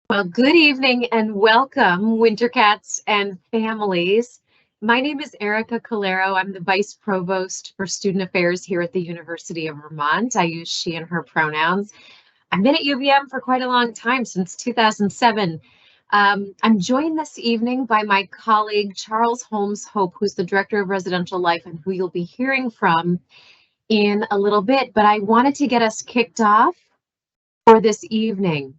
Well, good evening and welcome, Winter Cats and families. My name is Erica Caloiero. I'm the Vice Provost for Student Affairs here at the University of Vermont. I use she and her pronouns. I've been at UVM for quite a long time, since 2007. I'm joined this evening by my colleague, Charles Holmes-Hope, who's the Director of Residential Life and who you'll be hearing from in a little bit. But I wanted to get us kicked off for this evening.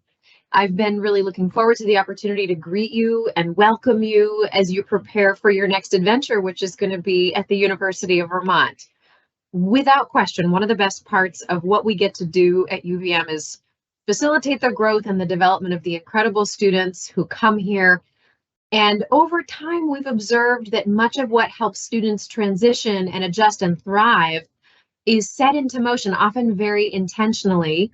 I've been really looking forward to the opportunity to greet you and welcome you as you prepare for your next adventure, which is going to be at the University of Vermont. Without question, one of the best parts of what we get to do at UVM is facilitate the growth and the development of the incredible students who come here. And over time, we've observed that much of what helps students transition and adjust and thrive is set into motion, often very intentionally,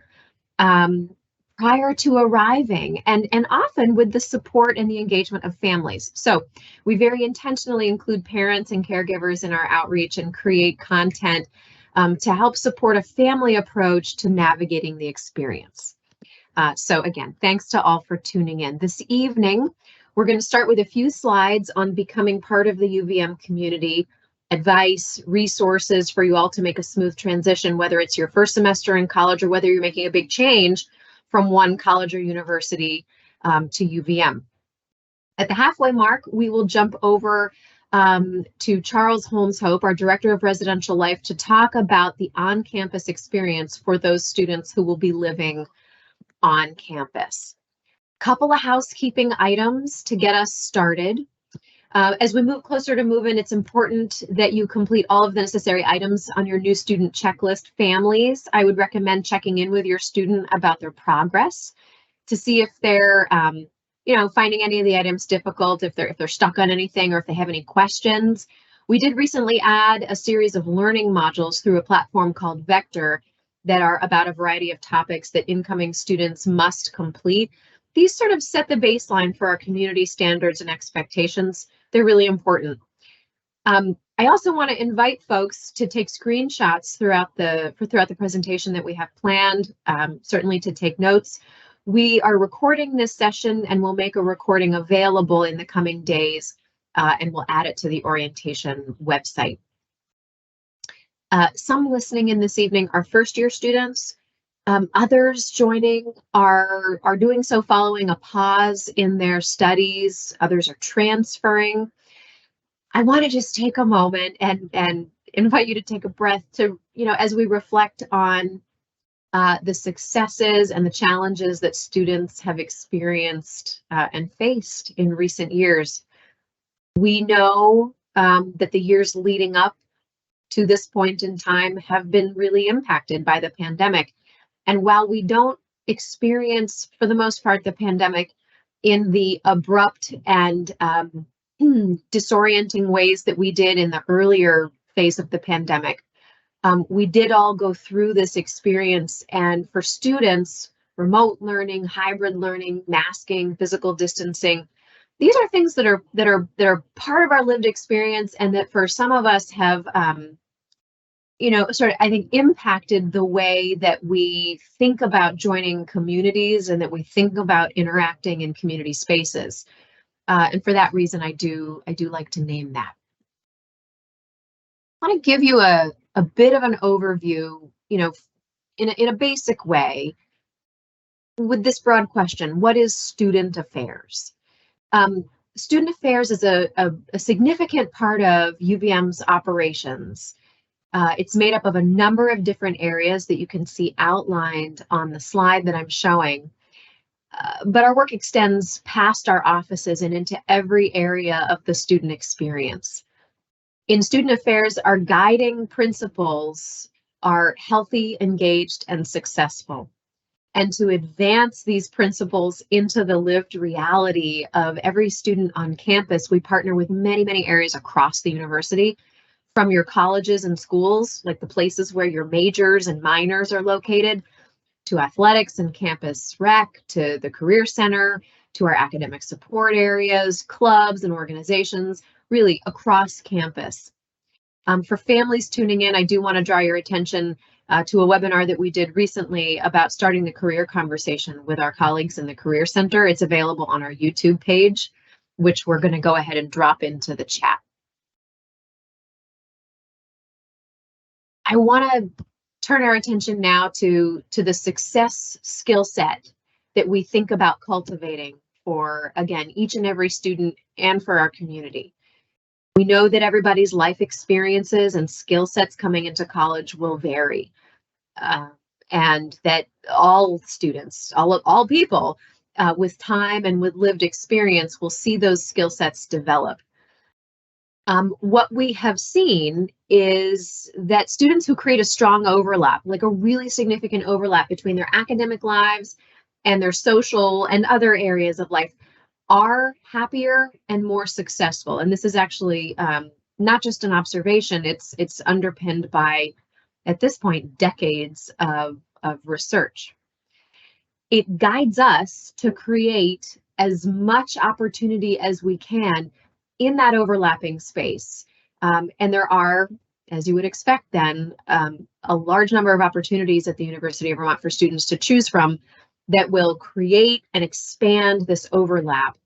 prior to arriving, and often with the support and the engagement of families. So we very intentionally include parents and caregivers in our outreach and create content to help support a family approach to navigating the experience. So again, thanks to all for tuning in. This evening, we're going to start with a few slides on becoming part of the UVM community, advice, resources for you all to make a smooth transition, whether it's your first semester in college or whether you're making a big change from one college or university to UVM. At the halfway mark, we will jump over to Charles Holmes-Hope, our Director of Residential Life, to talk about the on-campus experience for those students who will be living on campus. Couple of housekeeping items to get us started. As we move closer to move-in, it's important that you complete all of the necessary items on your new student checklist. Families, I would recommend checking in with your student about their progress to see if they're, finding any of the items difficult, if they're stuck on anything, or if they have any questions. We did recently add a series of learning modules through a platform called Vector that are about a variety of topics that incoming students must complete. These sort of set the baseline for our community standards and expectations. They're really important. I also want to invite folks to take screenshots throughout the presentation that we have planned, certainly to take notes. We are recording this session and we'll make a recording available in the coming days, and we'll add it to the orientation website. Some listening in this evening are first-year students. Others joining are doing so following a pause in their studies. Others are transferring. I want to just take a moment and invite you to take a breath to, as we reflect on the successes and the challenges that students have experienced and faced in recent years. We know that the years leading up to this point in time have been really impacted by the pandemic. And while we don't experience, for the most part, the pandemic in the abrupt and disorienting ways that we did in the earlier phase of the pandemic, we did all go through this experience. And for students, remote learning, hybrid learning, masking, physical distancing, these are things that are part of our lived experience, and that for some of us have I think impacted the way that we think about joining communities and that we think about interacting in community spaces. And for that reason, I do like to name that. I want to give you a bit of an overview, in a basic way, with this broad question: what is student affairs? Student affairs is a significant part of UVM's operations. It's made up of a number of different areas that you can see outlined on the slide that I'm showing. But our work extends past our offices and into every area of the student experience. In student affairs, our guiding principles are healthy, engaged, and successful. And to advance these principles into the lived reality of every student on campus, we partner with many, many areas across the university, from your colleges and schools, like the places where your majors and minors are located, to athletics and campus rec, to the Career Center, to our academic support areas, clubs and organizations, really across campus. For families tuning in, I do want to draw your attention to a webinar that we did recently about starting the career conversation with our colleagues in the Career Center. It's available on our YouTube page, which we're going to go ahead and drop into the chat. I want to turn our attention now to the success skill set that we think about cultivating for, again, each and every student and for our community. We know that everybody's life experiences and skill sets coming into college will vary, and that all students, all people with time and with lived experience will see those skill sets develop. What we have seen is that students who create a strong overlap, like a really significant overlap between their academic lives and their social and other areas of life, are happier and more successful. And this is actually not just an observation, it's underpinned by, at this point, decades of research. It guides us to create as much opportunity as we can in that overlapping space. And there are, as you would expect then, a large number of opportunities at the University of Vermont for students to choose from that will create and expand this overlap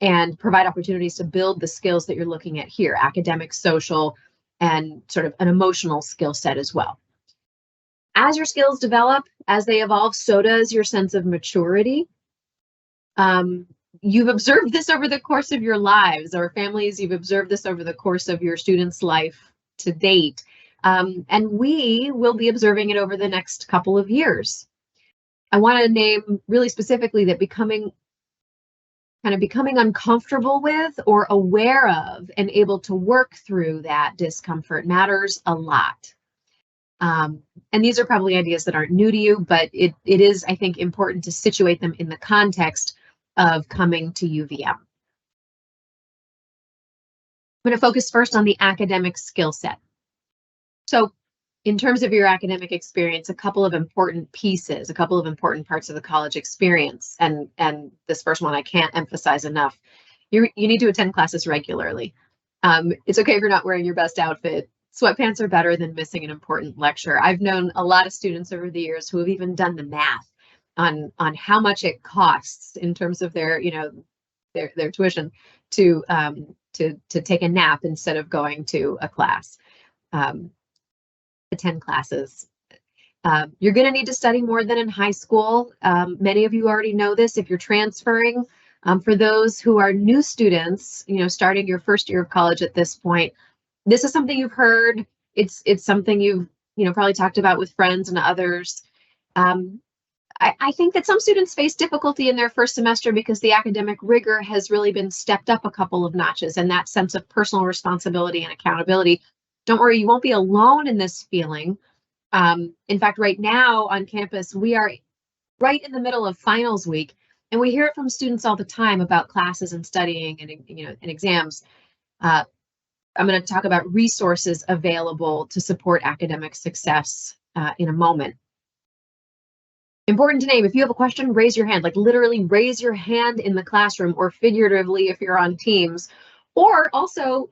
and provide opportunities to build the skills that you're looking at here, academic, social, and sort of an emotional skill set as well. As your skills develop, as they evolve, so does your sense of maturity. You've observed this over the course of your lives, or families, you've observed this over the course of your student's life to date. And we will be observing it over the next couple of years. I want to name really specifically that becoming uncomfortable with or aware of and able to work through that discomfort matters a lot. And these are probably ideas that aren't new to you, but it is, I think, important to situate them in the context of coming to UVM. I'm going to focus first on the academic skill set. So in terms of your academic experience, a couple of important pieces, a couple of important parts of the college experience, and this first one I can't emphasize enough. You need to attend classes regularly. It's okay if you're not wearing your best outfit. Sweatpants are better than missing an important lecture. I've known a lot of students over the years who have even done the math on how much it costs in terms of their, their tuition to take a nap instead of going to a class. Attend classes. You're going to need to study more than in high school. Many of you already know this if you're transferring. For those who are new students, starting your first year of college at this point, this is something you've heard. It's something you've probably talked about with friends and others. I think that some students face difficulty in their first semester because the academic rigor has really been stepped up a couple of notches, and that sense of personal responsibility and accountability. Don't worry, you won't be alone in this feeling. In fact, right now on campus, we are right in the middle of finals week, and we hear it from students all the time about classes and studying and and exams. I'm going to talk about resources available to support academic success in a moment. Important to name, if you have a question, raise your hand, like literally raise your hand in the classroom, or figuratively if you're on Teams, or also,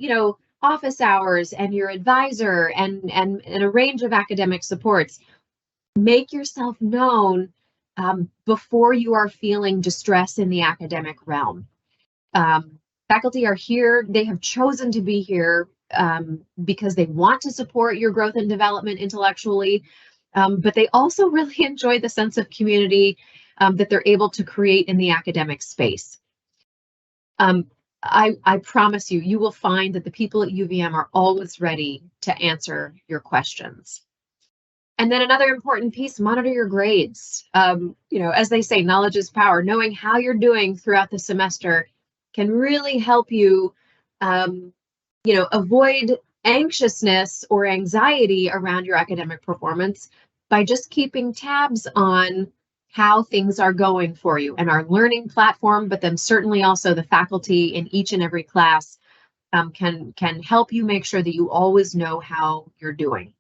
office hours and your advisor and a range of academic supports. Make yourself known before you are feeling distress in the academic realm. Faculty are here. They have chosen to be here because they want to support your growth and development intellectually, but they also really enjoy the sense of community that they're able to create in the academic space. I promise you, you will find that the people at UVM are always ready to answer your questions. And then another important piece, monitor your grades. As they say, knowledge is power. Knowing how you're doing throughout the semester can really help you, avoid anxiousness or anxiety around your academic performance by just keeping tabs on how things are going for you, and our learning platform, but then certainly also the faculty in each and every class can help you make sure that you always know how you're doing.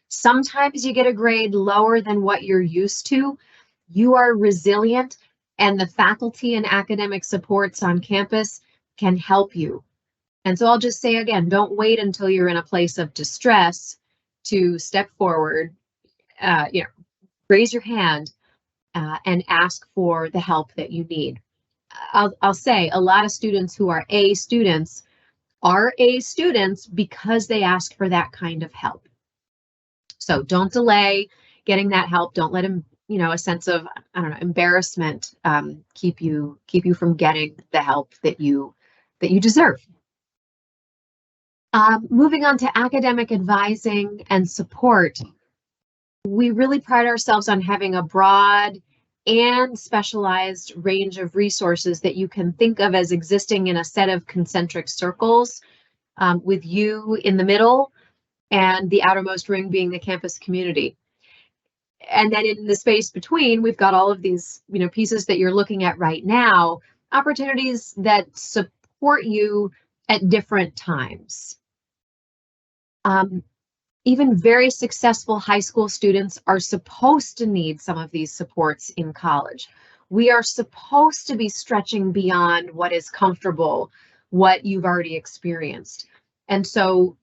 Sometimes you get a grade lower than what you're used to. You are resilient, and the faculty and academic supports on campus can help you. And so I'll just say again, don't wait until you're in a place of distress to step forward. you know, raise your hand and ask for the help that you need. I'll say a lot of students who are A students are A students because they asked for that kind of help. So don't delay getting that help. Don't let them, a sense of, I don't know, embarrassment keep you from getting the help that you deserve. Moving on to academic advising and support, we really pride ourselves on having a broad and specialized range of resources that you can think of as existing in a set of concentric circles, with you in the middle and the outermost ring being the campus community. And then in the space between, we've got all of these, pieces that you're looking at right now, opportunities that support you at different times. Even very successful high school students are supposed to need some of these supports in college. We are supposed to be stretching beyond what is comfortable, what you've already experienced. And so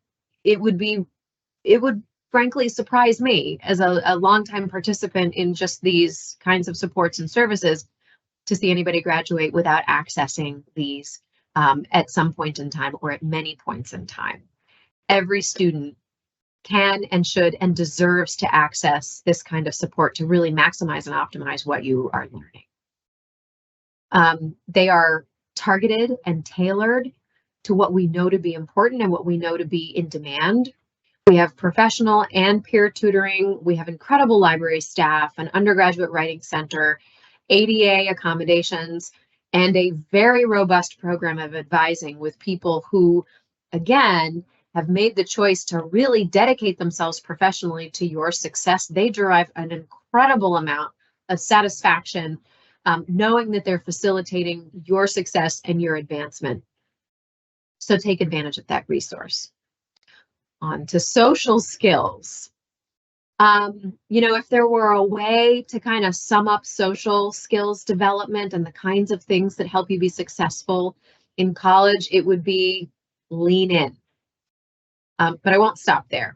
it would frankly surprise me as a longtime participant in just these kinds of supports and services to see anybody graduate without accessing these at some point in time or at many points in time. Every student can and should and deserves to access this kind of support to really maximize and optimize what you are learning. They are targeted and tailored to what we know to be important and what we know to be in demand. We have professional and peer tutoring. We have incredible library staff, an undergraduate writing center, ADA accommodations, and a very robust program of advising with people who, again, have made the choice to really dedicate themselves professionally to your success. They derive an incredible amount of satisfaction knowing that they're facilitating your success and your advancement. So take advantage of that resource. On to social skills. If there were a way to kind of sum up social skills development and the kinds of things that help you be successful in college, it would be lean in. But I won't stop there.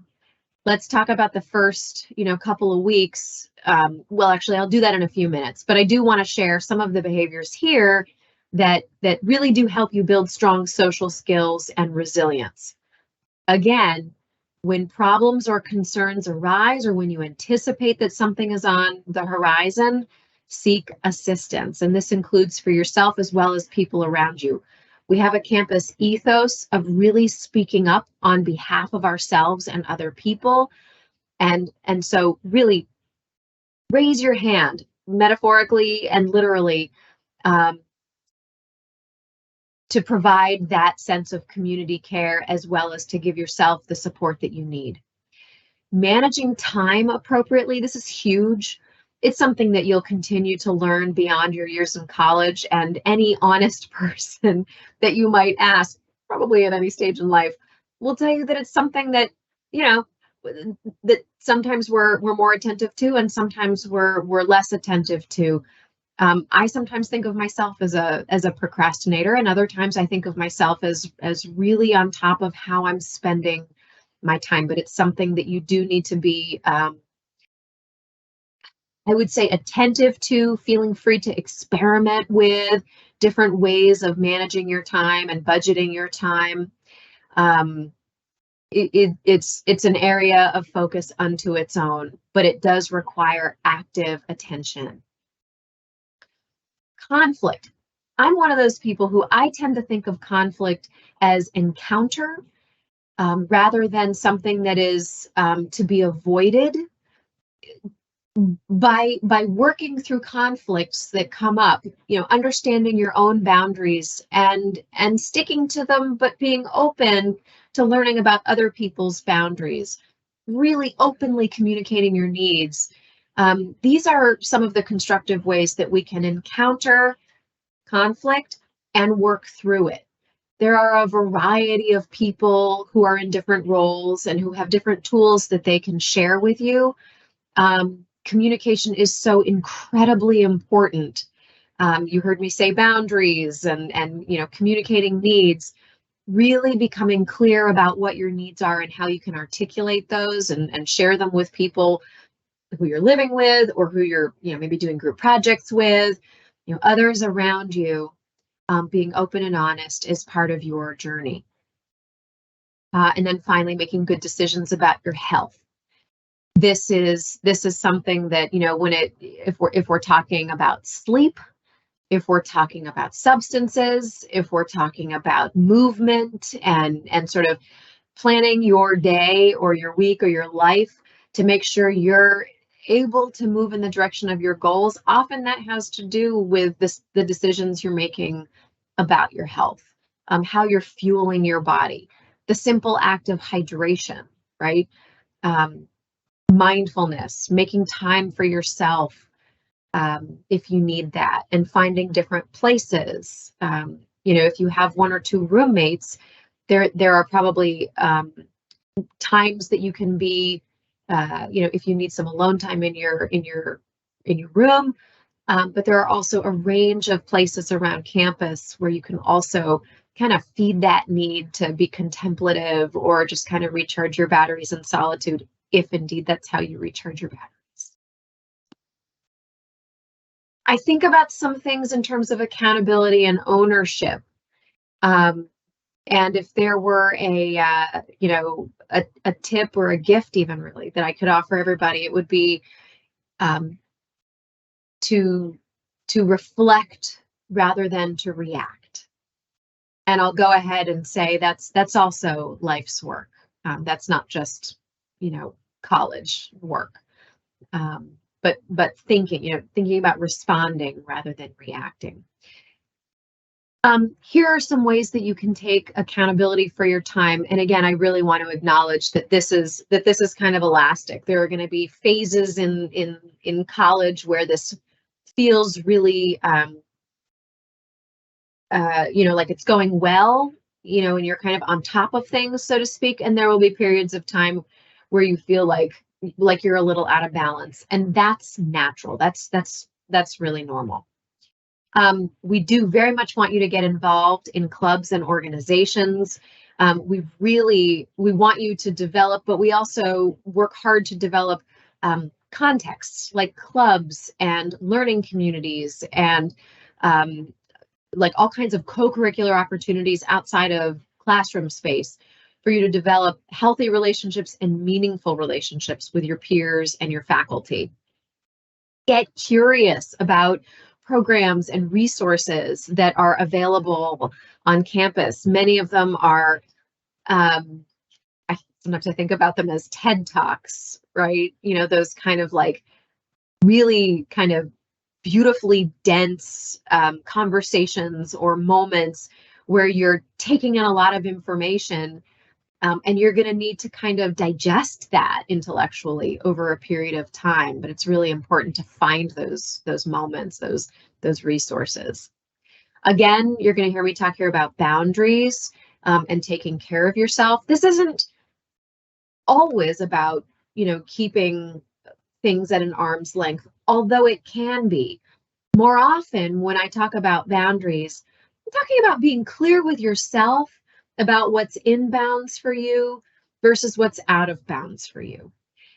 Let's talk about the first, couple of weeks. Well, actually, I'll do that in a few minutes, but I do want to share some of the behaviors here that really do help you build strong social skills and resilience. Again, when problems or concerns arise, or when you anticipate that something is on the horizon, seek assistance. And this includes for yourself as well as people around you. We have a campus ethos of really speaking up on behalf of ourselves and other people. And so really raise your hand, metaphorically and literally, to provide that sense of community care, as well as to give yourself the support that you need. Managing time appropriately, this is huge. It's something that you'll continue to learn beyond your years in college, and any honest person that you might ask, probably at any stage in life, will tell you that it's something that, that sometimes we're more attentive to and sometimes we're less attentive to. I sometimes think of myself as a procrastinator, and other times I think of myself as really on top of how I'm spending my time. But it's something that you do need to be, I would say, attentive to, feeling free to experiment with different ways of managing your time and budgeting your time. It's an area of focus unto its own, but it does require active attention. Conflict. I'm one of those people who I tend to think of conflict as encounter rather than something that is to be avoided. By working through conflicts that come up, understanding your own boundaries and sticking to them, but being open to learning about other people's boundaries, really openly communicating your needs. These are some of the constructive ways that we can encounter conflict and work through it. There are a variety of people who are in different roles and who have different tools that they can share with you. Communication is so incredibly important. You heard me say boundaries and communicating needs. Really becoming clear about what your needs are and how you can articulate those and share them with people you're living with, or who you're, maybe doing group projects with, others around you. Being open and honest is part of your journey. And then finally, making good decisions about your health. This is something that, if we're talking about sleep, if we're talking about substances, if we're talking about movement and sort of planning your day or your week or your life to make sure you're able to move in the direction of your goals, often that has to do with the decisions you're making about your health, how you're fueling your body, the simple act of hydration, right? Mindfulness, making time for yourself, if you need that, and finding different places. If you have one or two roommates, there are probably times that you can be, if you need some alone time in your room. But there are also a range of places around campus where you can also kind of feed that need to be contemplative or just kind of recharge your batteries in solitude, if indeed that's how you recharge your batteries. I think about some things in terms of accountability and ownership. And if there were a tip or a gift even really that I could offer everybody, it would be to reflect rather than to react. And I'll go ahead and say that's also life's work. That's not just, college work. But thinking about responding rather than reacting. Here are some ways that you can take accountability for your time. And again, I really want to acknowledge that this is kind of elastic. There are going to be phases in college where this feels really, like it's going well, and you're kind of on top of things, so to speak. And there will be periods of time where you feel like you're a little out of balance, and that's natural. That's really normal. We do very much want you to get involved in clubs and organizations. We want you to develop, but we also work hard to develop contexts like clubs and learning communities and like all kinds of co-curricular opportunities outside of classroom space for you to develop healthy relationships and meaningful relationships with your peers and your faculty. Get curious about programs and resources that are available on campus. Many of them are, sometimes I think about them as TED Talks, right? Those kind of like really kind of beautifully dense conversations or moments where you're taking in a lot of information, and you're going to need to kind of digest that intellectually over a period of time. But it's really important to find those moments, those resources. Again, you're going to hear me talk here about boundaries and taking care of yourself. This isn't always about, keeping things at an arm's length, although it can be. More often, when I talk about boundaries, I'm talking about being clear with yourself about what's in bounds for you versus what's out of bounds for you.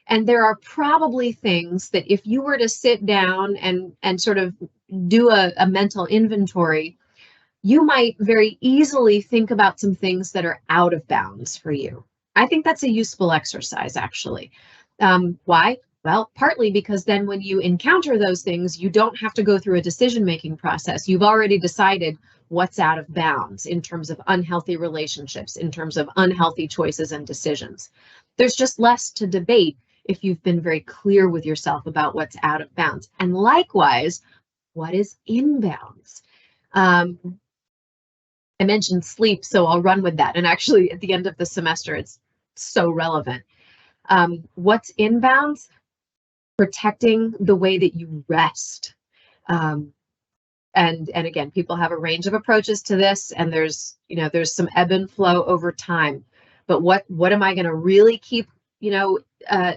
And there are probably things that if you were to sit down and sort of do a mental inventory, you might very easily think about some things that are out of bounds for you. I think that's a useful exercise, actually. Why? Well, partly because then when you encounter those things, you don't have to go through a decision-making process. You've already decided what's out of bounds in terms of unhealthy relationships, in terms of unhealthy choices and decisions. There's just less to debate if you've been very clear with yourself about what's out of bounds. And likewise, what is in bounds? I mentioned sleep, so I'll run with that. And actually, at the end of the semester, it's so relevant. What's in bounds? Protecting the way that you rest. And again, people have a range of approaches to this, and there's some ebb and flow over time. But what am I going to really keep,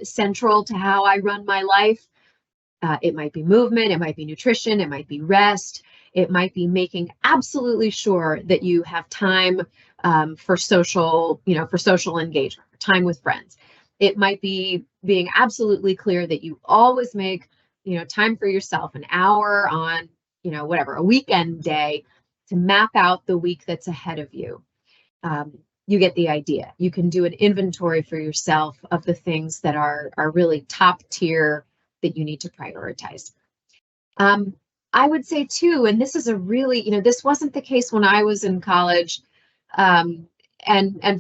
central to how I run my life? It might be movement, it might be nutrition, it might be rest, it might be making absolutely sure that you have time for social engagement, time with friends. It might be being absolutely clear that you always make, time for yourself, an hour on, whatever, a weekend day to map out the week that's ahead of you. You get the idea. You can do an inventory for yourself of the things that are really top tier that you need to prioritize. I would say too, and this is a really, this wasn't the case when I was in college, and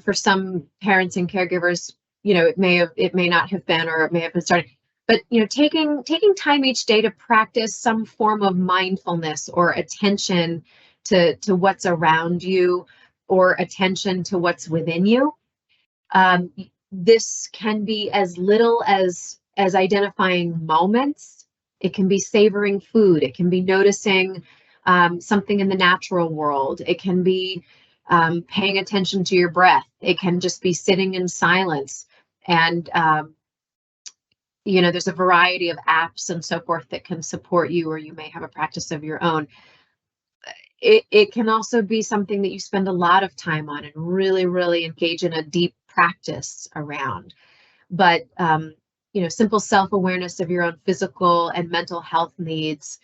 for some parents and caregivers, it may not have been, or it may have been started. But taking time each day to practice some form of mindfulness or attention to what's around you, or attention to what's within you. This can be as little as identifying moments. It can be savoring food. It can be noticing something in the natural world. It can be paying attention to your breath. It can just be sitting in silence. And there's a variety of apps and so forth that can support you, or you may have a practice of your own. It can also be something that you spend a lot of time on and really, really engage in a deep practice around. But, simple self-awareness of your own physical and mental health needs,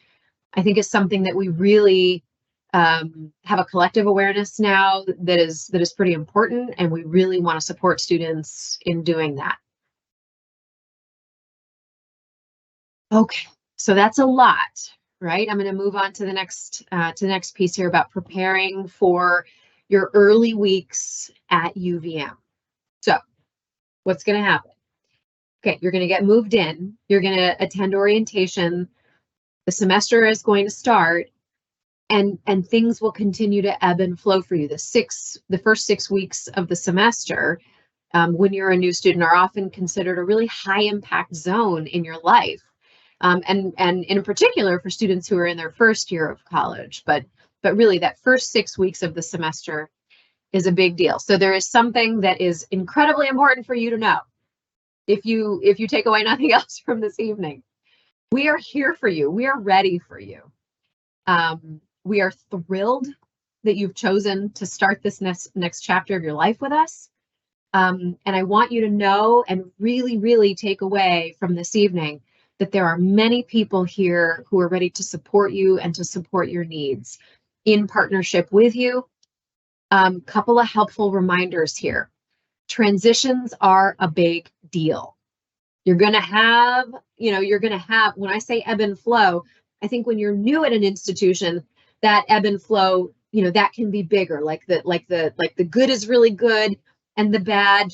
I think, is something that we really have a collective awareness now that is pretty important, and we really want to support students in doing that. Okay, so that's a lot, right? I'm going to move on to the next piece here about preparing for your early weeks at UVM. So what's going to happen? Okay, you're going to get moved in. You're going to attend orientation. The semester is going to start, and things will continue to ebb and flow for you. The first 6 weeks of the semester, when you're a new student, are often considered a really high impact zone in your life. And in particular for students who are in their first year of college, but really that first 6 weeks of the semester is a big deal. So there is something that is incredibly important for you to know. If you take away nothing else from this evening, we are here for you. We are ready for you. We are thrilled that you've chosen to start this next chapter of your life with us. And I want you to know and really, really take away from this evening that there are many people here who are ready to support you and to support your needs in partnership with you. Couple of helpful reminders here. Transitions are a big deal. You're going to have, when I say ebb and flow, I think when you're new at an institution, that ebb and flow, that can be bigger. Like the good is really good and the bad,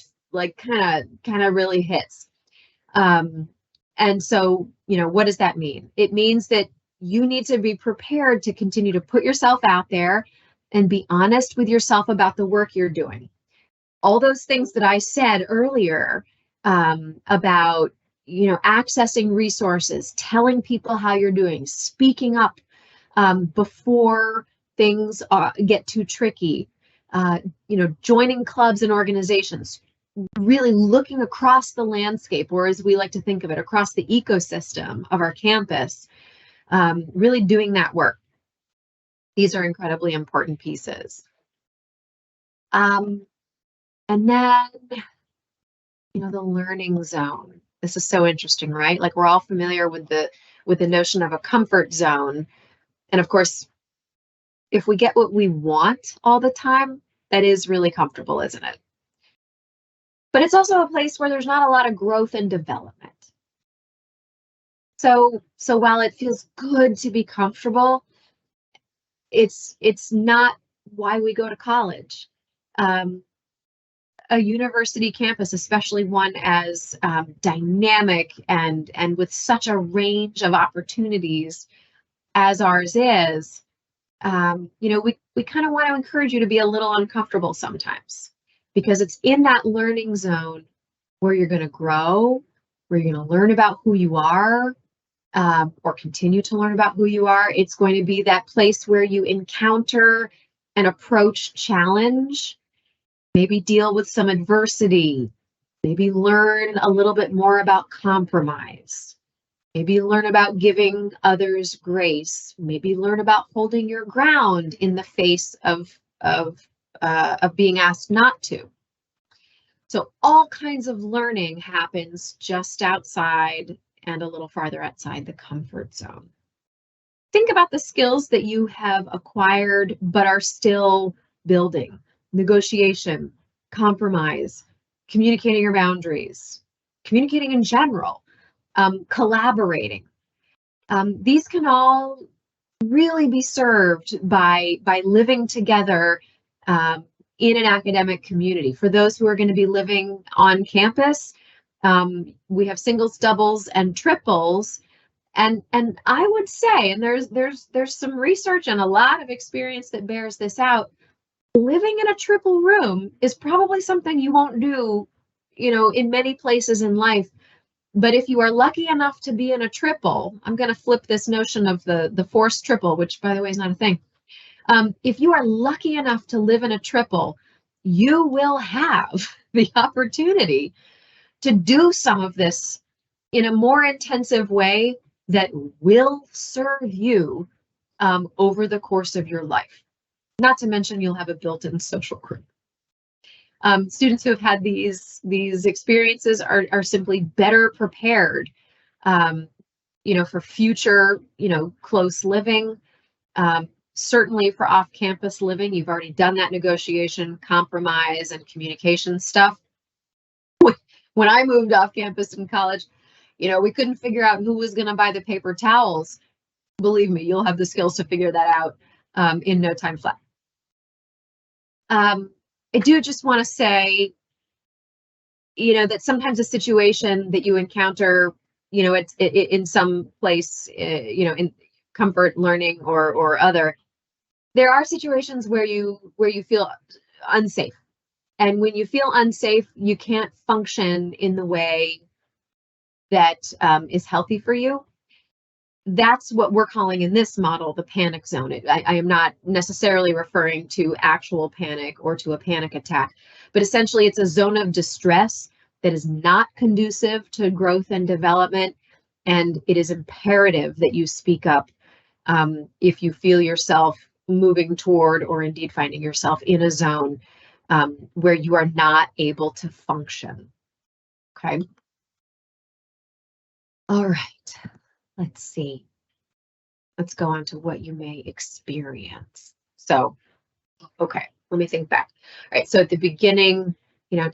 kind of really hits. And so, what does that mean? It means that you need to be prepared to continue to put yourself out there and be honest with yourself about the work you're doing. All those things that I said earlier about, accessing resources, telling people how you're doing, speaking up before things get too tricky, joining clubs and organizations, really looking across the landscape, or as we like to think of it, across the ecosystem of our campus, really doing that work. These are incredibly important pieces. And then, the learning zone. This is so interesting, right? Like, we're all familiar with the notion of a comfort zone. And of course, if we get what we want all the time, that is really comfortable, isn't it? But it's also a place where there's not a lot of growth and development. So while it feels good to be comfortable, it's not why we go to college. A university campus, especially one as dynamic and with such a range of opportunities as ours is, we kind of want to encourage you to be a little uncomfortable sometimes, because it's in that learning zone where you're going to grow, where you're going to learn about who you are, or continue to learn about who you are. It's going to be that place where you encounter and approach challenge, maybe deal with some adversity, maybe learn a little bit more about compromise, maybe learn about giving others grace, maybe learn about holding your ground in the face of being asked not to. So all kinds of learning happens just outside and a little farther outside the comfort zone. Think about the skills that you have acquired but are still building: negotiation, compromise, communicating your boundaries, communicating in general, collaborating. These can all really be served by living together in an academic community. For those who are going to be living on campus, we have singles, doubles, and triples. And I would say, and there's some research and a lot of experience that bears this out, living in a triple room is probably something you won't do, in many places in life. But if you are lucky enough to be in a triple, I'm going to flip this notion of the forced triple, which by the way is not a thing. If you are lucky enough to live in a triple, you will have the opportunity to do some of this in a more intensive way that will serve you over the course of your life. Not to mention you'll have a built-in social group. Students who have had these experiences are simply better prepared, for future, close living. Certainly for off-campus living, you've already done that negotiation, compromise, and communication stuff. When I moved off campus in college, we couldn't figure out who was going to buy the paper towels. Believe me, you'll have the skills to figure that out in no time flat. I do just want to say, that sometimes a situation that you encounter, it's in some place, in comfort learning or other, there are situations where you feel unsafe. And when you feel unsafe, you can't function in the way that is healthy for you. That's what we're calling in this model the panic zone. I am not necessarily referring to actual panic or to a panic attack, but essentially it's a zone of distress that is not conducive to growth and development. And it is imperative that you speak up if you feel yourself moving toward, or indeed finding yourself in a zone where you are not able to function. Okay. All right. Let's see. Let's go on to what you may experience. So, okay, let me think back. All right. So at the beginning,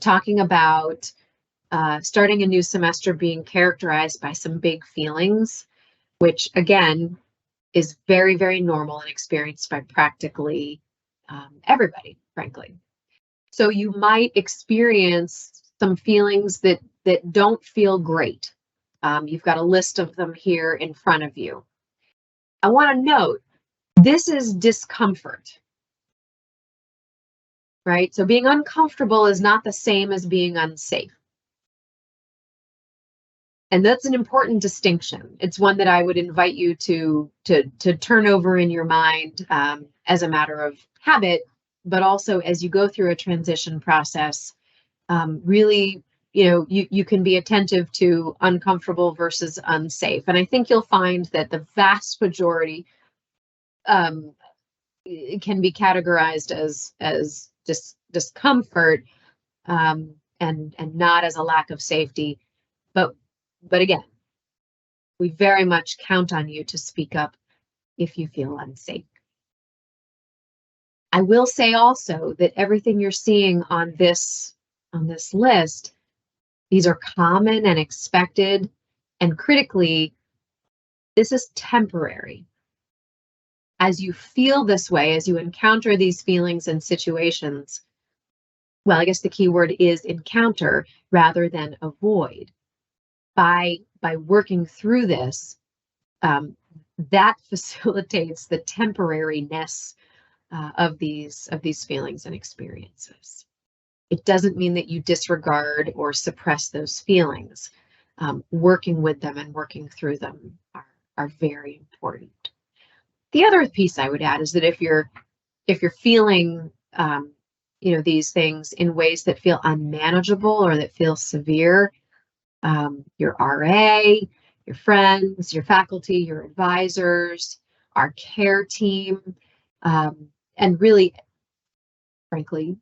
talking about starting a new semester being characterized by some big feelings, which again is very, very normal and experienced by practically everybody, frankly. So you might experience some feelings that don't feel great. You've got a list of them here in front of you. I want to note, this is discomfort, right? So being uncomfortable is not the same as being unsafe. And that's an important distinction. It's one that I would invite you to turn over in your mind as a matter of habit, but also as you go through a transition process, really, you can be attentive to uncomfortable versus unsafe. And I think you'll find that the vast majority can be categorized as discomfort and not as a lack of safety. But again, we very much count on you to speak up if you feel unsafe. I will say also that everything you're seeing on this list, these are common and expected, and critically, this is temporary. As you feel this way, as you encounter these feelings and situations, well, I guess the key word is encounter rather than avoid. By working through this, that facilitates the temporariness of these feelings and experiences. It doesn't mean that you disregard or suppress those feelings. Working with them and working through them are very important. The other piece I would add is that if you're feeling these things in ways that feel unmanageable or that feel severe, your RA, your friends, your faculty, your advisors, our care team, and really, frankly,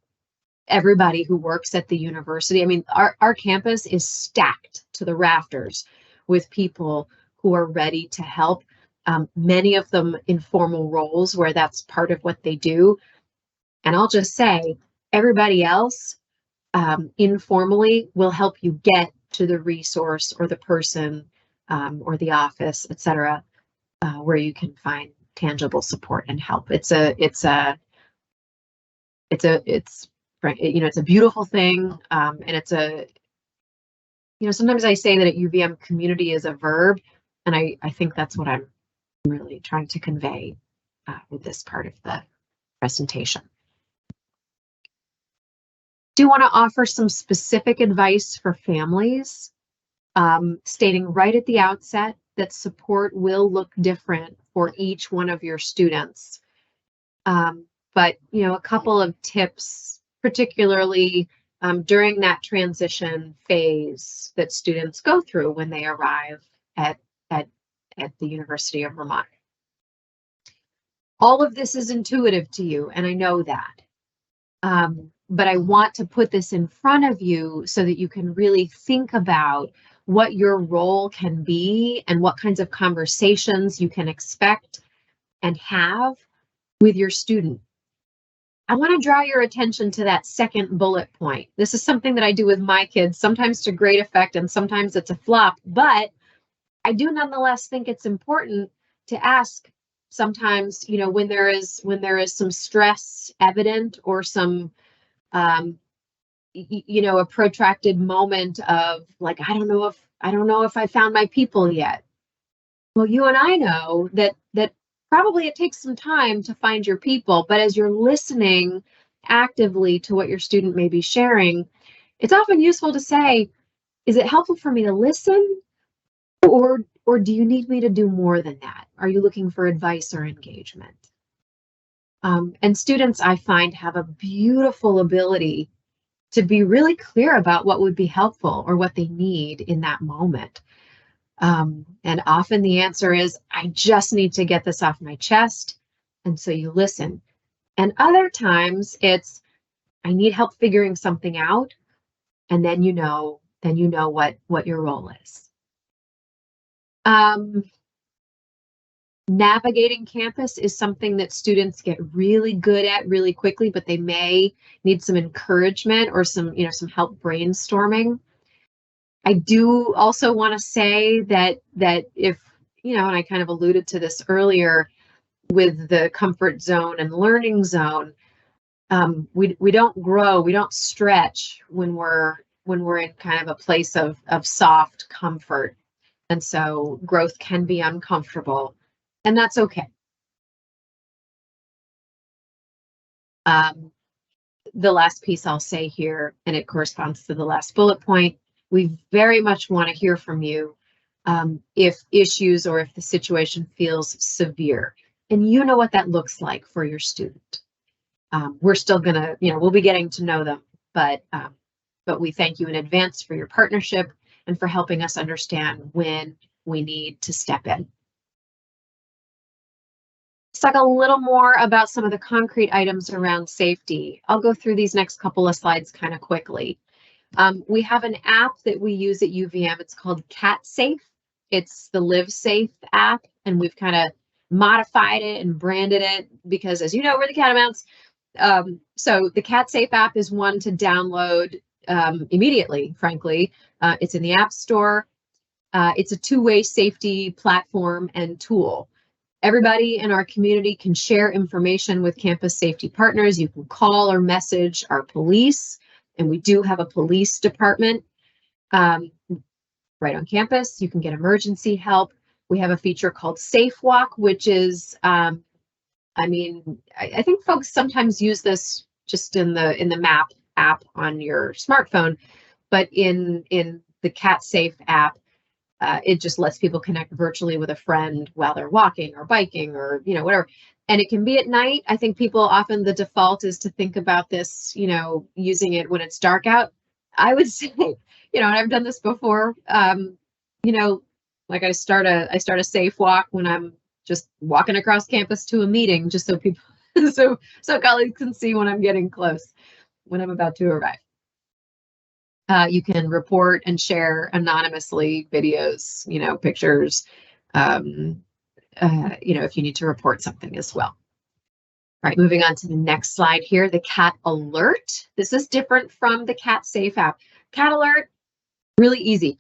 everybody who works at the university. I mean, our campus is stacked to the rafters with people who are ready to help. Many of them in formal roles where that's part of what they do. And I'll just say, everybody else informally will help you get to the resource or the person or the office, et cetera, where you can find tangible support and help. It's a beautiful thing, and it's a, sometimes I say that at UVM community is a verb, and I think that's what I'm really trying to convey with this part of the presentation. Do want to offer some specific advice for families, stating right at the outset that support will look different for each one of your students. But, a couple of tips, particularly during that transition phase that students go through when they arrive at the University of Vermont. All of this is intuitive to you, and I know that. But I want to put this in front of you so that you can really think about what your role can be and what kinds of conversations you can expect and have with your student. I want to draw your attention to that second bullet point. This is something that I do with my kids, sometimes to great effect and sometimes it's a flop, but I do nonetheless think it's important to ask sometimes, when there is some stress evident or some a protracted moment of like, I don't know if I found my people yet. Well, you and I know that probably it takes some time to find your people, but as you're listening actively to what your student may be sharing, it's often useful to say, is it helpful for me to listen, or do you need me to do more than that? Are you looking for advice or engagement? And students, I find, have a beautiful ability to be really clear about what would be helpful or what they need in that moment. And often the answer is, I just need to get this off my chest. And so you listen. And other times it's, I need help figuring something out. And then you know what your role is. Navigating campus is something that students get really good at really quickly, but they may need some encouragement or some help brainstorming. I do also want to say that if, and I kind of alluded to this earlier with the comfort zone and learning zone, we don't grow, we don't stretch when we're in kind of a place of soft comfort. And so growth can be uncomfortable, and that's okay. The last piece I'll say here, and it corresponds to the last bullet point, we very much want to hear from you if issues or if the situation feels severe. And you know what that looks like for your student. We're still gonna, we'll be getting to know them, but we thank you in advance for your partnership and for helping us understand when we need to step in. Let's talk a little more about some of the concrete items around safety. I'll go through these next couple of slides kind of quickly. We have an app that we use at UVM. It's called CatSafe. It's the Live Safe app, and we've kind of modified it and branded it because, as you know, we're the Catamounts. So the CatSafe app is one to download immediately, frankly. It's in the App Store. It's a two-way safety platform and tool. Everybody in our community can share information with campus safety partners. You can call or message our police, and we do have a police department right on campus. You can get emergency help. We have a feature called Safe Walk, which is, I think folks sometimes use this just in the map app on your smartphone, but in the CatSafe app, it just lets people connect virtually with a friend while they're walking or biking or, whatever. And it can be at night. I think people often, the default is to think about this, using it when it's dark out. I would say, and I've done this before, like I start a safe walk when I'm just walking across campus to a meeting, just so people, so colleagues can see when I'm getting close. when I'm about to arrive. You can report and share anonymously videos, pictures, if you need to report something as well. All right, moving on to the next slide here, the Cat Alert. This is different from the Cat Safe app. Cat Alert, really easy.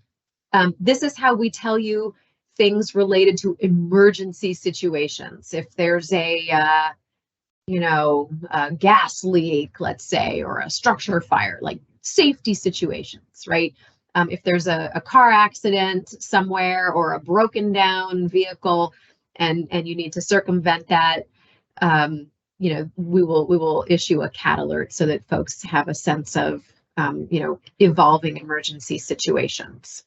This is how we tell you things related to emergency situations. If there's a gas leak, let's say, or a structure fire, like safety situations, right? If there's a car accident somewhere or a broken down vehicle and you need to circumvent that, we will issue a Cat Alert so that folks have a sense of, evolving emergency situations.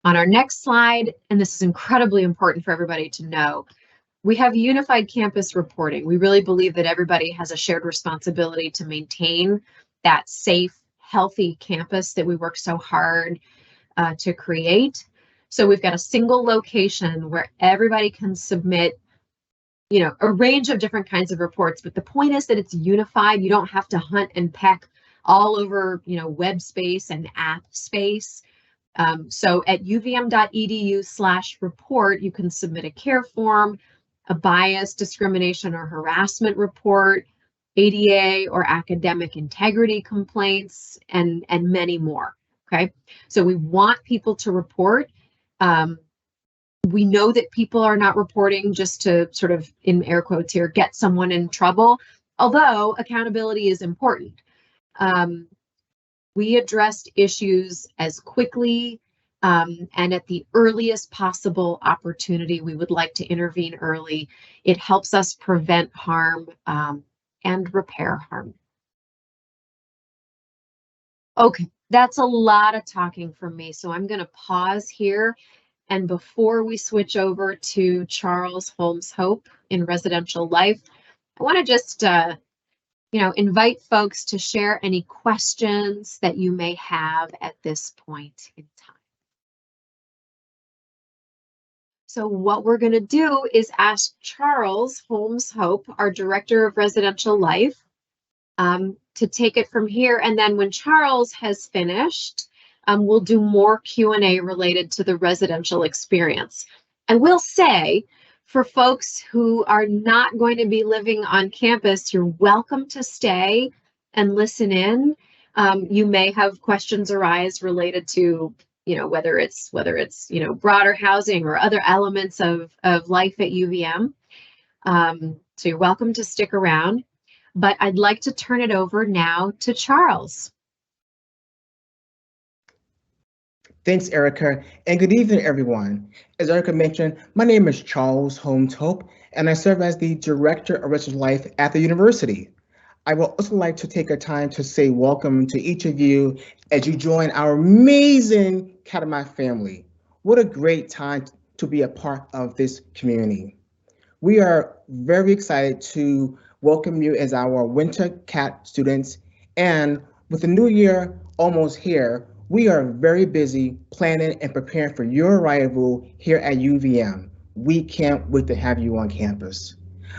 On our next slide, and this is incredibly important for everybody to know, we have unified campus reporting. We really believe that everybody has a shared responsibility to maintain that safe, healthy campus that we work so hard to create. So we've got a single location where everybody can submit, a range of different kinds of reports, but the point is that it's unified. You don't have to hunt and peck all over, web space and app space. So at uvm.edu/report, you can submit a care form, a bias, discrimination, or harassment report, ADA or academic integrity complaints, and many more. Okay, so we want people to report. We know that people are not reporting just to sort of, in air quotes here, get someone in trouble, although accountability is important. We addressed issues as quickly and at the earliest possible opportunity. We would like to intervene early. It helps us prevent harm and repair harm. Okay, that's a lot of talking from me, so I'm going to pause here. And before we switch over to Charles Holmes-Hope in residential life, I want to just invite folks to share any questions that you may have at this point in time. So what we're going to do is ask Charles Holmes-Hope, our Director of Residential Life, to take it from here. And then when Charles has finished, we'll do more Q&A related to the residential experience. And we'll say, for folks who are not going to be living on campus, you're welcome to stay and listen in. You may have questions arise related to, whether it's broader housing or other elements of life at UVM. So you're welcome to stick around. But I'd like to turn it over now to Charles. Thanks, Erica, and good evening, everyone. As Erica mentioned, my name is Charles Holmes-Hope, and I serve as the Director of Residential Life at the university. I would also like to take a time to say welcome to each of you as you join our amazing Catamounts family. What a great time to be a part of this community. We are very excited to welcome you as our Winter Cat students, and with the new year almost here, we are very busy planning and preparing for your arrival here at UVM. We can't wait to have you on campus.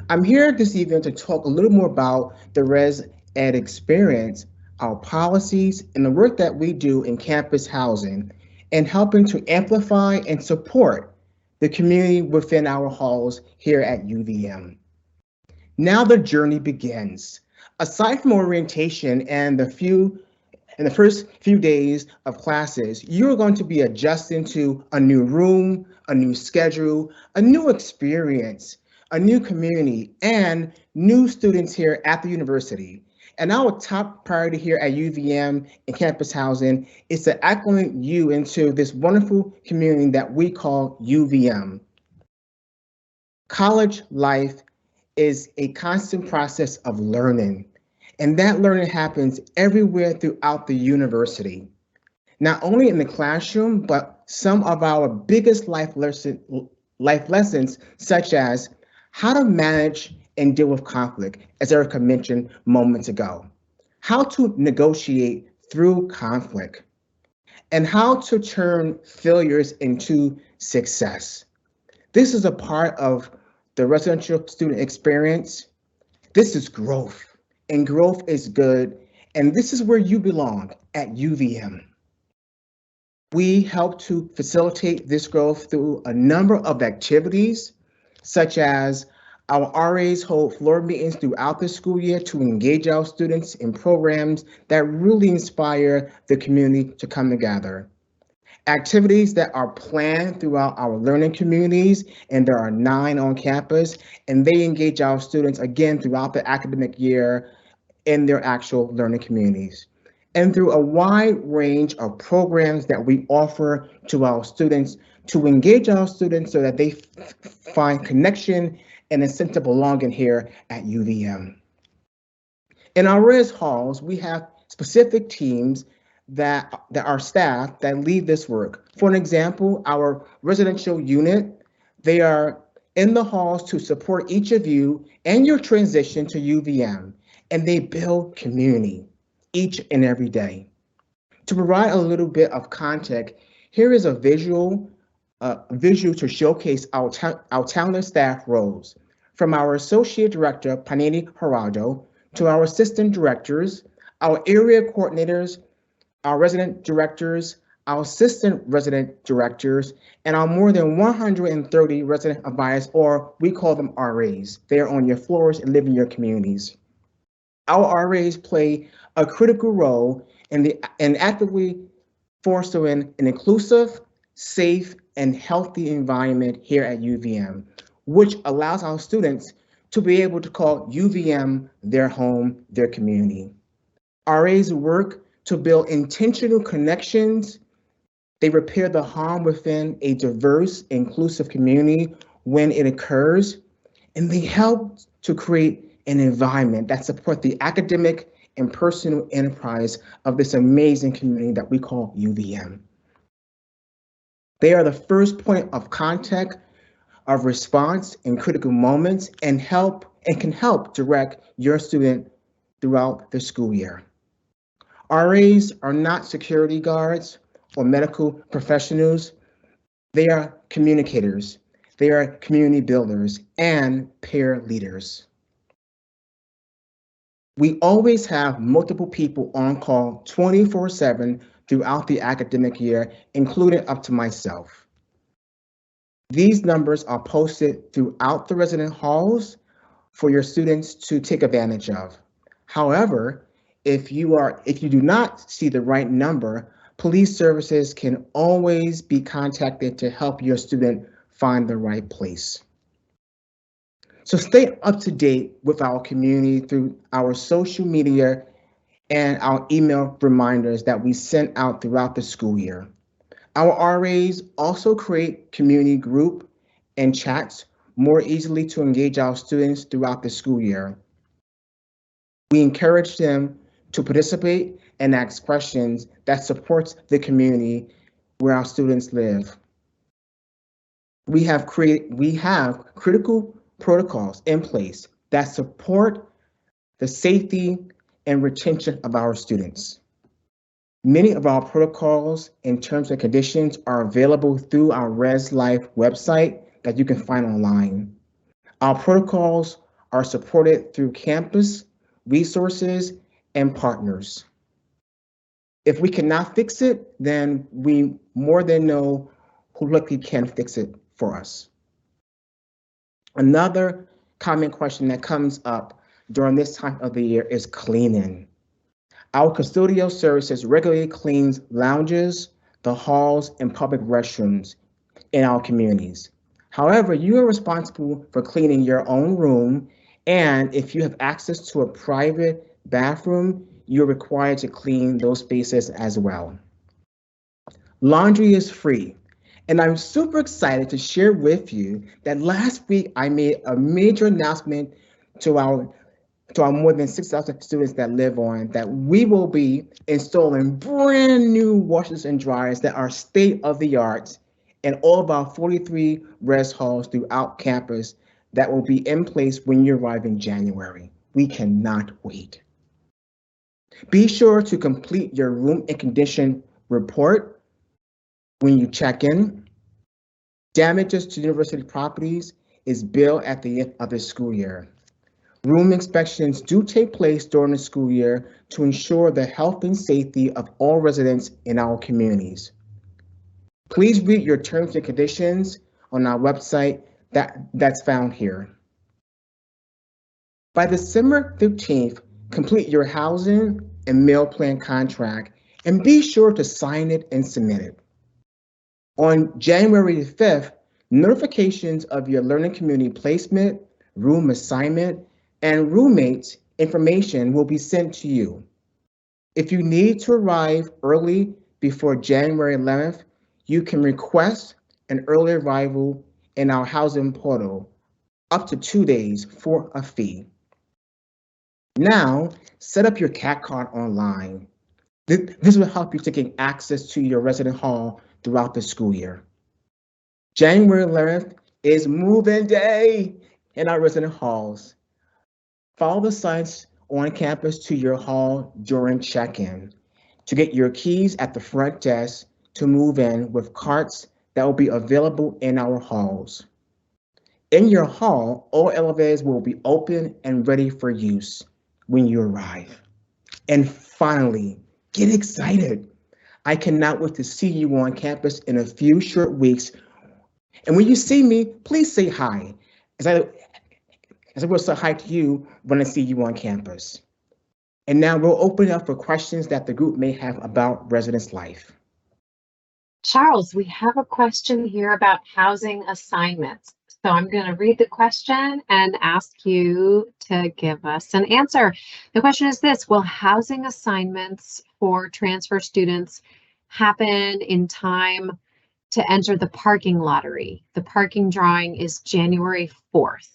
I'm here this evening to talk a little more about the Res Ed experience, our policies, and the work that we do in campus housing, and helping to amplify and support the community within our halls here at UVM. Now the journey begins. Aside from orientation and in the first few days of classes, you're going to be adjusting to a new room, a new schedule, a new experience, a new community, and new students here at the university. And our top priority here at UVM in campus housing is to acclimate you into this wonderful community that we call UVM. College life is a constant process of learning. And that learning happens everywhere throughout the university. Not only in the classroom, but some of our biggest life lessons, such as how to manage and deal with conflict, as Erica mentioned moments ago, how to negotiate through conflict, and how to turn failures into success. This is a part of the residential student experience. This is growth. and growth is good, and this is where you belong at UVM. We help to facilitate this growth through a number of activities, such as our RAs hold floor meetings throughout the school year to engage our students in programs that really inspire the community to come together. Activities that are planned throughout our learning communities, and there are 9 on campus, and they engage our students again throughout the academic year in their actual learning communities. And through a wide range of programs that we offer to our students to engage our students so that they find connection and a sense of belonging here at UVM. In our res halls, we have specific teams that are staff that lead this work. For an example, our residential unit, they are in the halls to support each of you and your transition to UVM, and they build community each and every day. To provide a little bit of context, here is a visual to showcase our talented staff roles. From our Associate Director, Panini Geraldo, to our Assistant Directors, our Area Coordinators, our Resident Directors, our Assistant Resident Directors, and our more than 130 Resident Advisors, or we call them RAs. They are on your floors and live in your communities. Our RAs play a critical role in actively fostering an inclusive, safe, and healthy environment here at UVM, which allows our students to be able to call UVM their home, their community. RAs work to build intentional connections. They repair the harm within a diverse, inclusive community when it occurs, and they help to create an environment that supports the academic and personal enterprise of this amazing community that we call UVM. They are the first point of contact of response in critical moments and can help direct your student throughout the school year. RAs are not security guards or medical professionals. They are communicators. They are community builders and peer leaders. We always have multiple people on call 24/7 throughout the academic year, including up to myself. These numbers are posted throughout the resident halls for your students to take advantage of. However, if you do not see the right number, police services can always be contacted to help your student find the right place. So stay up to date with our community through our social media and our email reminders that we send out throughout the school year. Our RAs also create community group and chats more easily to engage our students throughout the school year. We encourage them to participate and ask questions that supports the community where our students live. We have critical protocols in place that support the safety and retention of our students. Many of our protocols and terms and conditions are available through our Res Life website that you can find online. Our protocols are supported through campus resources and partners. If we cannot fix it, then we more than know who likely can fix it for us. Another common question that comes up during this time of the year is cleaning. Our custodial services regularly cleans lounges, the halls, and public restrooms in our communities. However, you are responsible for cleaning your own room, and if you have access to a private bathroom, you're required to clean those spaces as well. Laundry is free, and I'm super excited to share with you that last week I made a major announcement to our more than 6,000 students that live on that we will be installing brand new washers and dryers that are state of the art in all of our 43 res halls throughout campus that will be in place when you arrive in January. We cannot wait. Be sure to complete your room and condition report when you check in. Damages to university properties is billed at the end of the school year. Room inspections do take place during the school year to ensure the health and safety of all residents in our communities. Please read your terms and conditions on our website that's found here. By December 15th, complete your housing and meal plan contract and be sure to sign it and submit it. On January 5th, notifications of your learning community placement, room assignment, and roommates information will be sent to you. If you need to arrive early before January 11th, you can request an early arrival in our housing portal up to 2 days for a fee. Now, set up your CAT card online. This will help you to gain access to your resident hall throughout the school year. January 11th is move-in day in our resident halls. Follow the signs on campus to your hall during check-in to get your keys at the front desk to move in with carts that will be available in our halls. In your hall, all elevators will be open and ready for use when you arrive. And finally, get excited. I cannot wait to see you on campus in a few short weeks. And when you see me, please say hi, as I will say hi to you when I see you on campus. And now we'll open it up for questions that the group may have about residence life. Charles, we have a question here about housing assignments. So I'm going to read the question and ask you to give us an answer. The question is this: will housing assignments for transfer students happen in time to enter the parking lottery? The parking drawing is January 4th.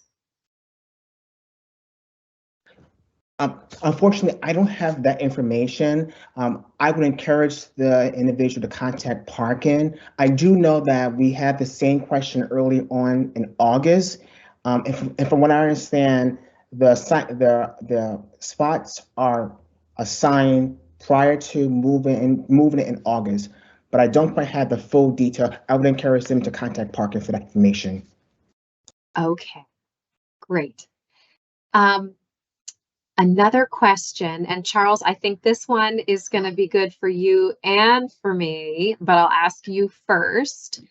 Unfortunately, I don't have that information. I would encourage the individual to contact Parkin. I do know that we had the same question early on in August. And from what I understand, the spots are assigned prior to moving it in August, but I don't quite have the full detail. I would encourage them to contact Parkin for that information. Okay, great. Another question, and Charles, I think this one is going to be good for you and for me, but I'll ask you first.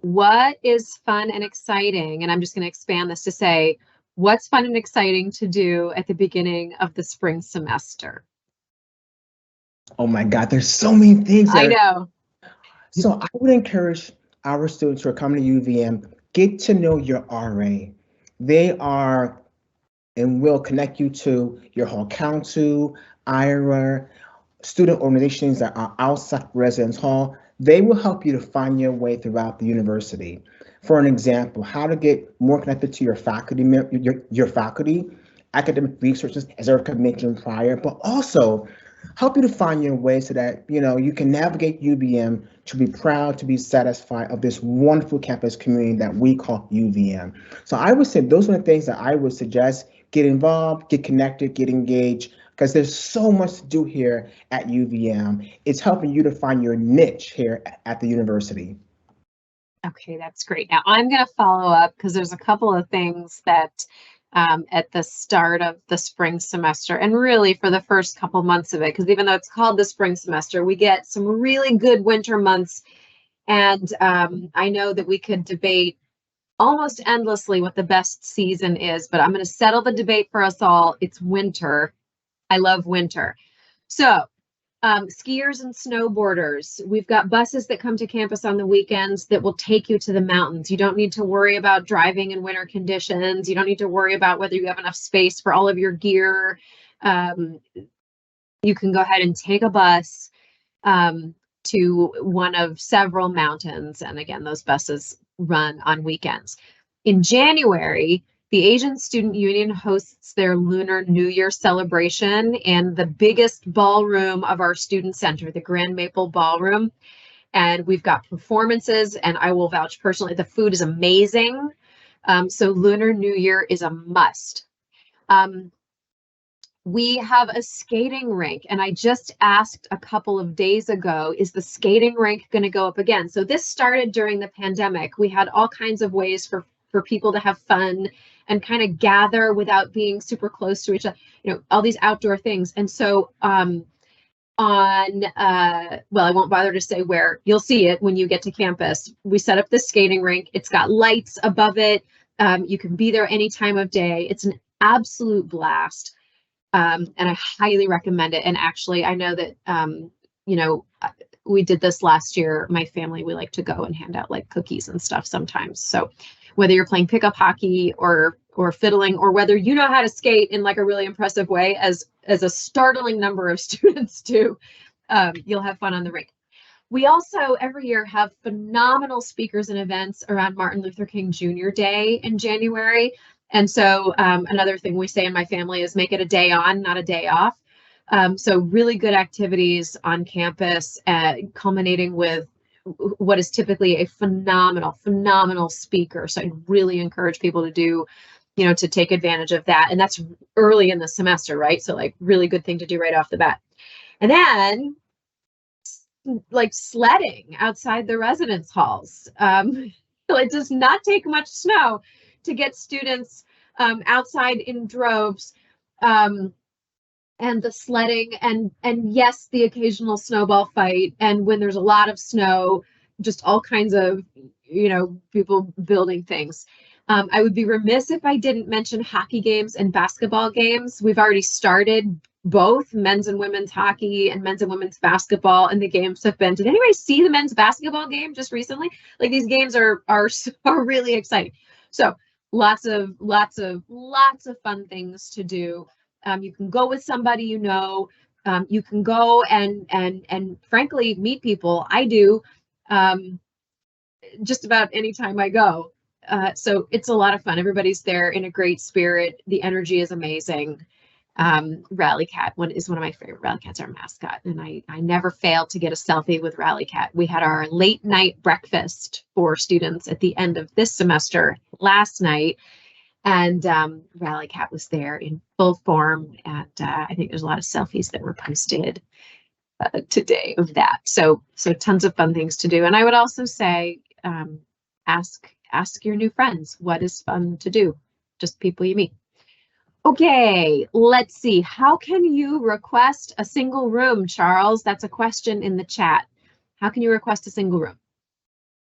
What is fun and exciting? And I'm just going to expand this to say, what's fun and exciting to do at the beginning of the spring semester? Oh my God, there's so many things. I know. So I would encourage our students who are coming to UVM, get to know your RA. They are and will connect you to your hall council, IRA, student organizations that are outside residence hall. They will help you to find your way throughout the university. For an example, how to get more connected to your faculty, your faculty, academic resources, as Erica mentioned prior, but also help you to find your way so that you can navigate UVM to be proud, to be satisfied of this wonderful campus community that we call UVM. So I would say those are the things that I would suggest. Get involved, get connected, get engaged, because there's so much to do here at UVM. It's helping you to find your niche here at the university. Okay, that's great. Now I'm going to follow up because there's a couple of things that at the start of the spring semester, and really for the first couple months of it, because even though it's called the spring semester, we get some really good winter months. And I know that we could debate almost endlessly what the best season is, but I'm going to settle the debate for us all. It's winter. I love winter. So skiers and snowboarders, we've got buses that come to campus on the weekends that will take you to the mountains. You don't need to worry about driving in winter conditions. You don't need to worry about whether you have enough space for all of your gear. You can go ahead and take a bus to one of several mountains. And again, those buses run on weekends. In January, the Asian Student Union hosts their Lunar New Year celebration in the biggest ballroom of our student center, the Grand Maple Ballroom. And we've got performances, and I will vouch personally, the food is amazing. So Lunar New Year is a must. We have a skating rink, and I just asked a couple of days ago, is the skating rink going to go up again? So this started during the pandemic. We had all kinds of ways for people to have fun and kind of gather without being super close to each other, all these outdoor things. And so well, I won't bother to say where, you'll see it when you get to campus. We set up this skating rink. It's got lights above it. You can be there any time of day. It's an absolute blast. And I highly recommend it. And actually, I know that, we did this last year. My family, we like to go and hand out like cookies and stuff sometimes. So whether you're playing pickup hockey or fiddling, or whether you know how to skate in like a really impressive way, as a startling number of students do, you'll have fun on the rink. We also every year have phenomenal speakers and events around Martin Luther King Jr. Day in January. And so another thing we say in my family is make it a day on, not a day off. So really good activities on campus, culminating with what is typically a phenomenal speaker. So I really encourage people to do, to take advantage of that. And that's early in the semester, right? So like really good thing to do right off the bat. And then like sledding outside the residence halls. So it does not take much snow to get students outside in droves. And the sledding and yes, the occasional snowball fight. And when there's a lot of snow, just all kinds of, people building things. I would be remiss if I didn't mention hockey games and basketball games. We've already started both men's and women's hockey and men's and women's basketball, and the games have been. Did anybody see the men's basketball game just recently? Like these games are really exciting. So lots of fun things to do. You can go with somebody, you can go and frankly meet people. I do just about any time I go. So it's a lot of fun. Everybody's there in a great spirit. The energy is amazing. Rally Cat is one of my favorite. Rally Cat's our mascot, and I never fail to get a selfie with Rally Cat. We had our late night breakfast for students at the end of this semester last night. And Rally Cat was there in full form, and I think there's a lot of selfies that were posted today of that. So tons of fun things to do. And I would also say, ask your new friends what is fun to do. Just people you meet. Okay, let's see. How can you request a single room, Charles? That's a question in the chat. How can you request a single room?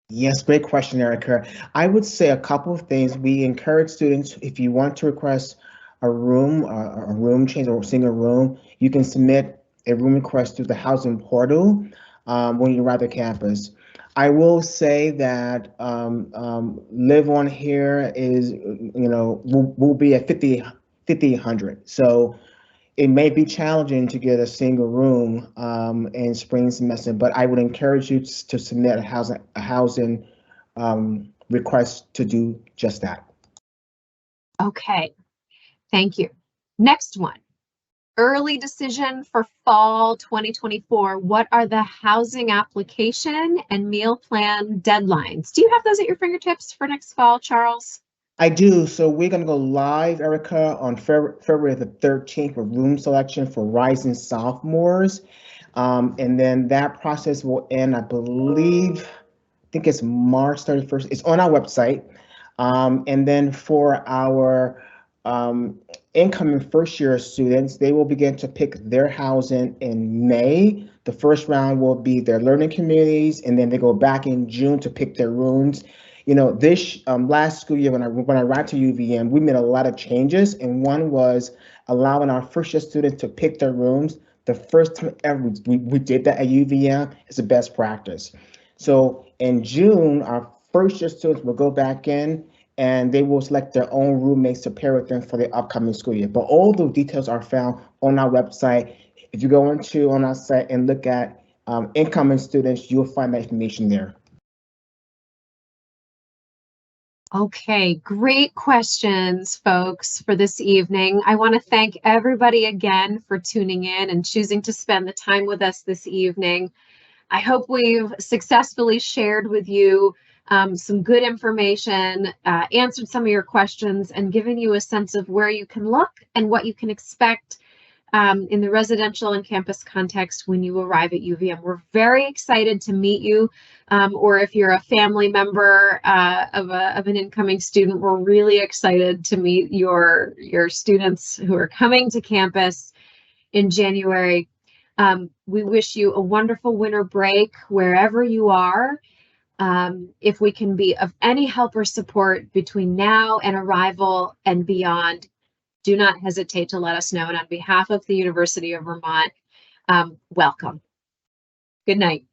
Yes, great question, Erica. I would say a couple of things. We encourage students, if you want to request a room change or a single room, you can submit a room request through the housing portal when you arrive at campus. I will say that Live On Here is, will be at 5,800. So it may be challenging to get a single room in spring semester, but I would encourage you to submit a housing request to do just that. Okay, thank you. Next one, early decision for fall 2024. What are the housing application and meal plan deadlines? Do you have those at your fingertips for next fall, Charles? I do. So we're going to go live, Erica, on February the 13th with room selection for rising sophomores. And then that process will end, I think it's March 31st. It's on our website. And then for our incoming first year students, they will begin to pick their housing in May. The first round will be their learning communities, and then they go back in June to pick their rooms. This last school year when I arrived to UVM, we made a lot of changes, and one was allowing our first year students to pick their rooms. The first time ever we did that at UVM is the best practice. So in June, our first year students will go back in and they will select their own roommates to pair with them for the upcoming school year. But all those details are found on our website. If you go on our site and look at incoming students, you'll find that information there. Okay, great questions, folks, for this evening. I want to thank everybody again for tuning in and choosing to spend the time with us this evening. I hope we've successfully shared with you some good information, answered some of your questions, and given you a sense of where you can look and what you can expect in the residential and campus context when you arrive at UVM. We're very excited to meet you, or if you're a family member of an incoming student, we're really excited to meet your students who are coming to campus in January. We wish you a wonderful winter break wherever you are. If we can be of any help or support between now and arrival and beyond, do not hesitate to let us know. And on behalf of the University of Vermont, welcome. Good night.